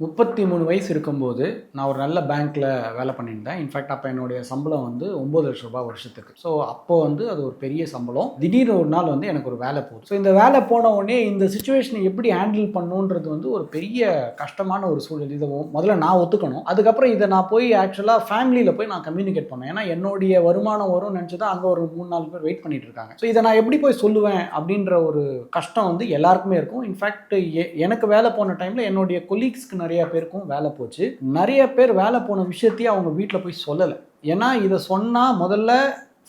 33 வயசு இருக்கும்போது, நான் ஒரு நல்ல பேங்க்ல வேலை பண்ணியிருந்தேன். இன்ஃபாக்ட் அப்ப என்னுடைய சம்பளம் வந்து ரூ. 9,00,000 வருஷத்துக்கு. ஸோ அப்போ வந்து அது ஒரு பெரிய சம்பளம். திடீர்னு ஒரு நாள் வந்து எனக்கு ஒரு வேலை போகுது. ஸோ இந்த வேலை போன உடனே இந்த சிச்சுவேஷனை எப்படி ஹேண்டில் பண்ணணுன்றது வந்து ஒரு பெரிய கஷ்டமான ஒரு சூழல். இத முதல்ல நான் ஒத்துக்கணும். அதுக்கப்புறம் இத நான் போய் ஆக்சுவலா ஃபேமிலில போய் நான் கம்யூனிகேட் பண்ணேன். ஏன்னா என்னுடைய வருமானம் வரும்னு நினைச்சு தான் அங்க ஒரு 3, 4 பேர் வெயிட் பண்ணிட்டு இருக்காங்க. ஸோ இத நான் எப்படி போய் சொல்லுவேன் அப்படின்ற ஒரு கஷ்டம் வந்து எல்லாருக்குமே இருக்கும். இன்ஃபாக்ட் எனக்கு வேலை போன டைம்ல என்னுடைய கொலீக்ஸ்க்கு நிறைய பேருக்கும் வேலை போச்சு. நிறைய பேர் வேலை போன விஷயத்தையே அவங்க வீட்டில் போய் சொல்லலை. ஏன்னா இதை சொன்னா முதல்ல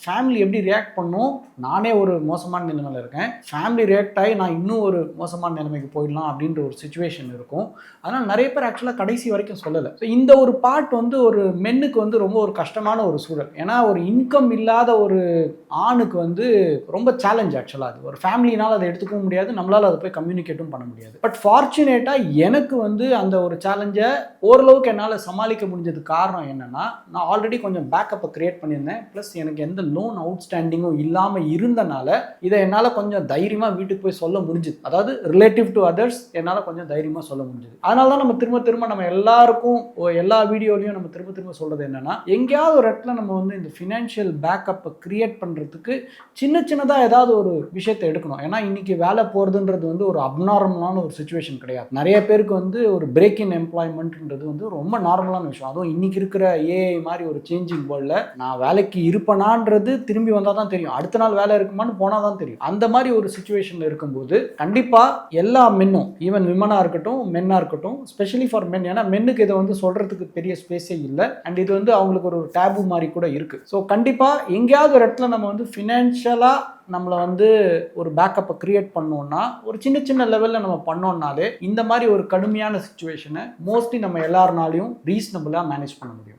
ஃபேமிலி எப்படி ரியாக்ட் பண்ணும், நானே ஒரு மோசமான நிலைமையில் இருக்கேன், ஃபேமிலி ரியாக்ட் ஆகி நான் இன்னும் ஒரு மோசமான நிலைமைக்கு போயிடலாம் அப்படின்ற ஒரு சுச்சுவேஷன் இருக்கும். அதனால் நிறைய பேர் ஆக்சுவலாக கடைசி வரைக்கும் சொல்லலை. ஸோ இந்த ஒரு பார்ட் வந்து ஒரு மென்னுக்கு வந்து ரொம்ப ஒரு கஷ்டமான ஒரு சூழல். ஏன்னா ஒரு இன்கம் இல்லாத ஒரு ஆணுக்கு வந்து ரொம்ப சேலஞ்ச். ஆக்சுவலாக அது ஒரு ஃபேமிலினால் அதை எடுத்துக்கவும் முடியாது, நம்மளால் அதை போய் கம்யூனிகேட்டும் பண்ண முடியாது. பட் ஃபார்ச்சுனேட்டாக எனக்கு வந்து அந்த ஒரு சேலஞ்சை ஓரளவுக்கு என்னால் சமாளிக்க முடிஞ்சது. காரணம் என்னென்னா, நான் ஆல்ரெடி கொஞ்சம் பேக்கப்பை க்ரியேட் பண்ணியிருந்தேன். ப்ளஸ் எனக்கு எந்த லோன் அவுட்ஸ்டாண்டிங்கும் இல்லாமல் இருந்தனால இதை என்னால் கொஞ்சம் தைரியமாக வீட்டுக்கு போய் சொல்ல முடிஞ்சுது. அதாவது ரிலேட்டிவ் டு அதர்ஸ் என்னால் கொஞ்சம் தைரியமாக சொல்ல முடிஞ்சுது. அதனால தான் நம்ம திரும்ப நம்ம எல்லாருக்கும் எல்லா வீடியோலையும் நம்ம திரும்ப சொல்கிறது என்னென்னா, எங்கேயாவது ஒரு இடத்துல நம்ம வந்து இந்த ஃபினான்ஷியல் பேக்கப்பை கிரியேட் பண்ணுறதுக்கு சின்னதாக ஏதாவது ஒரு விஷயத்தை எடுக்கணும். ஏன்னா இன்னைக்கு வேலை போகிறதுன்றது வந்து ஒரு அப்நார்மலான ஒரு சுச்சுவேஷன் கிடையாது. நிறைய பேருக்கு வந்து ஒரு பிரேக் இன் எம்ப்ளாய்மெண்ட்ன்றது வந்து ரொம்ப நார்மலான விஷயம். அதுவும் இன்னைக்கு இருக்கிற ஏஐ மாதிரி ஒரு சேஞ்சிங் வேர்ல்டில் நான் வேலைக்கு இருப்பேனான்றது திரும்பி வந்தால் தான் தெரியும், அடுத்த நாள் வேலை இருக்குமான்னு போனால் தான் தெரியும். அந்த மாதிரி ஒரு சுச்சுவேஷனில் இருக்கும்போது கண்டிப்பாக எல்லா மென்னும், ஈவன் விமனாக இருக்கட்டும் மென்னாக இருக்கட்டும், ஸ்பெஷலி ஃபார் மென், ஏன்னா மென்னுக்கு இதை வந்து சொல்கிறதுக்கு பெரிய ஸ்பேஸே இல்லை. அண்ட் இது வந்து அவங்களுக்கு ஒரு டேபு மாதிரி கூட இருக்குது. ஸோ கண்டிப்பாக எங்கேயாவது ஒரு இடத்துல நம்ம வந்து ஃபினான்ஷியலாக நம்மளை வந்து ஒரு பேக்கப்பை கிரியேட் பண்ணோம்னா, ஒரு சின்ன லெவலில் நம்ம பண்ணோம்னாலே இந்த மாதிரி ஒரு கடுமையான சுச்சுவேஷனை மோஸ்ட்லி நம்ம எல்லாருனாலையும் ரீசனபிளாக மேனேஜ் பண்ண முடியும்.